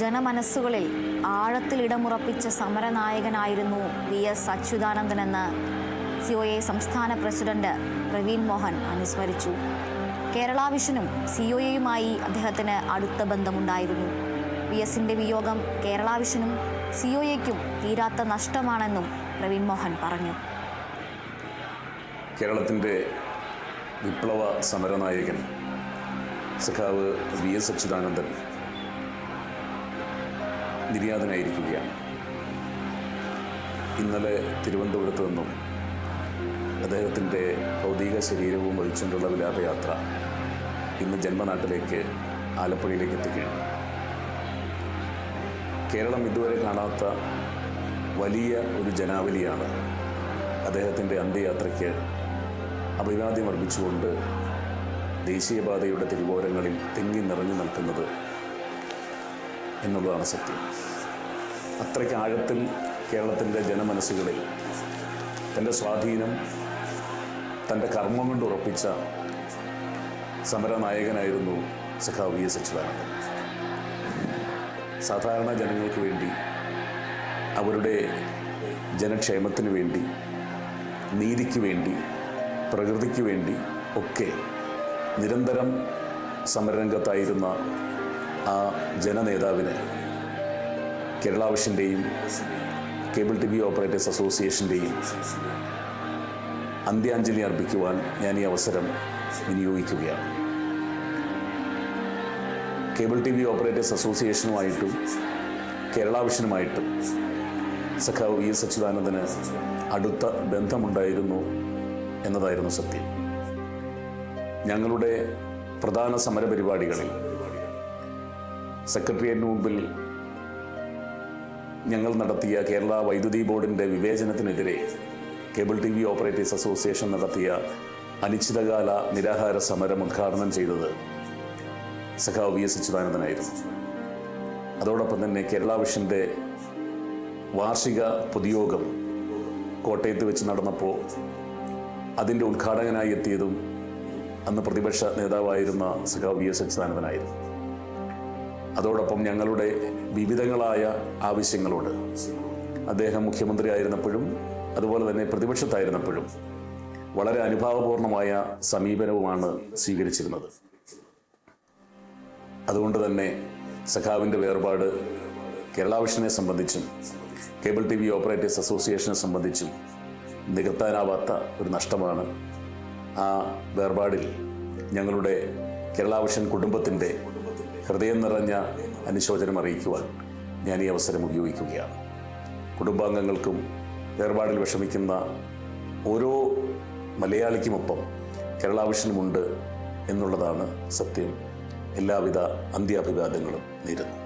ജനമനസ്സുകളിൽ ആഴത്തിൽ ഇടമുറപ്പിച്ച സമരനായകനായിരുന്നു VS അച്യുതാനന്ദനെന്ന് COA സംസ്ഥാന president Praveen Mohan അനുസ്മരിച്ചു. കേരള വിഷനും COAയുമായി അദ്ദേഹത്തിന് അടുത്ത ബന്ധമുണ്ടായിരുന്നു. VSന്റെ വിയോഗം കേരള വിഷനും COAയ്ക്കും തീരാത്ത നഷ്ടമാണെന്നും പ്രവീൺ മോഹൻ പറഞ്ഞു. കേരളത്തിൻ്റെ വിപ്ലവ സമരനായകൻ സഖാവ് VS അച്യുതാനന്ദൻ നിര്യാതനായിരിക്കുകയാണ്. ഇന്നലെ തിരുവനന്തപുരത്ത് നിന്നും അദ്ദേഹത്തിൻ്റെ ഭൗതിക ശരീരവും വഹിച്ചുകൊണ്ടുള്ള വിലാപയാത്ര ഇന്ന് ജന്മനാട്ടിലേക്ക് ആലപ്പുഴയിലേക്ക് എത്തുകയാണ്. കേരളം ഇതുവരെ കാണാത്ത വലിയ ഒരു ജനാവലിയാണ് അദ്ദേഹത്തിൻ്റെ അന്ത്യയാത്രയ്ക്ക് അഭിവാദ്യം അർപ്പിച്ചുകൊണ്ട് ദേശീയപാതയുടെ തിരുവോരങ്ങളിൽ തിങ്ങി നിറഞ്ഞു നിൽക്കുന്നത് എന്നുള്ളതാണ് സത്യം. അത്രയ്ക്ക് ആഴത്തിൽ കേരളത്തിൻ്റെ ജനമനസ്സുകളിൽ തൻ്റെ സ്വാധീനം തൻ്റെ കർമ്മം കൊണ്ട് ഉറപ്പിച്ച സമരനായകനായിരുന്നു സഖാവ് VS അച്യുതാനന്ദൻ. സാധാരണ ജനങ്ങൾക്ക് വേണ്ടി, അവരുടെ ജനക്ഷേമത്തിന് വേണ്ടി, നീതിക്ക് വേണ്ടി, പ്രകൃതിക്ക് വേണ്ടി ഒക്കെ നിരന്തരം സമരരംഗത്തായിരുന്ന ആ ജനനേതാവിന് കേരള വിഷൻ്റെയും കേബിൾ TV ഓപ്പറേറ്റേഴ്സ് അസോസിയേഷൻ്റെയും അന്ത്യാഞ്ജലി അർപ്പിക്കുവാൻ ഞാൻ ഈ അവസരം വിനിയോഗിക്കുകയാണ്. കേബിൾ TV ഓപ്പറേറ്റേഴ്സ് അസോസിയേഷനുമായിട്ടും കേരള വിഷനുമായിട്ടും സഖാവ് VS അച്യുതാനന്ദന് അടുത്ത ബന്ധമുണ്ടായിരുന്നു എന്നതായിരുന്നു സത്യം. ഞങ്ങളുടെ പ്രധാന സമരപരിപാടികളിൽ സെക്രട്ടേറിയറ്റിന് മുമ്പിൽ ഞങ്ങൾ നടത്തിയ കേരള വൈദ്യുതി ബോർഡിൻ്റെ വിവേചനത്തിനെതിരെ കേബിൾ TV ഓപ്പറേറ്റേഴ്സ് അസോസിയേഷൻ നടത്തിയ അനിശ്ചിതകാല നിരാഹാര സമരം ഉദ്ഘാടനം ചെയ്തത് സഖാവ് VS അച്യുതാനന്ദനായിരുന്നു. അതോടൊപ്പം തന്നെ കേരള വിഷൻ്റെ വാർഷിക പൊതുയോഗം കോട്ടയത്ത് വെച്ച് നടന്നപ്പോൾ അതിൻ്റെ ഉദ്ഘാടകനായി എത്തിയതും അന്ന് പ്രതിപക്ഷ നേതാവായിരുന്ന സഖാവ് VS അച്യുതാനന്ദനായിരുന്നു. അതോടൊപ്പം ഞങ്ങളുടെ വിവിധങ്ങളായ ആവശ്യങ്ങളോട് അദ്ദേഹം മുഖ്യമന്ത്രി ആയിരുന്നപ്പോഴും അതുപോലെ തന്നെ പ്രതിപക്ഷത്തായിരുന്നപ്പോഴും വളരെ അനുഭാവപൂർണമായ സമീപനവുമാണ് സ്വീകരിച്ചിരുന്നത്. അതുകൊണ്ട് തന്നെ സഖാവിൻ്റെ വേർപാട് കേരള വിഷനെ സംബന്ധിച്ചും കേബിൾ TV ഓപ്പറേറ്റേഴ്സ് അസോസിയേഷനെ സംബന്ധിച്ചും നികത്താനാവാത്ത ഒരു നഷ്ടമാണ്. ആ വേർപാടിൽ ഞങ്ങളുടെ കേരള വിഷൻ കുടുംബത്തിൻ്റെ ഹൃദയം നിറഞ്ഞ അനുശോചനം അറിയിക്കുവാൻ ഞാൻ ഈ അവസരം ഉപയോഗിക്കുകയാണ്. കുടുംബാംഗങ്ങൾക്കും വേർപാടിൽ വിഷമിക്കുന്ന ഓരോ മലയാളിക്കുമൊപ്പം കേരള വിഷനുമുണ്ട് എന്നുള്ളതാണ് സത്യം. എല്ലാവിധ അന്ത്യാഭിവാദ്യങ്ങളും നേരുന്നു.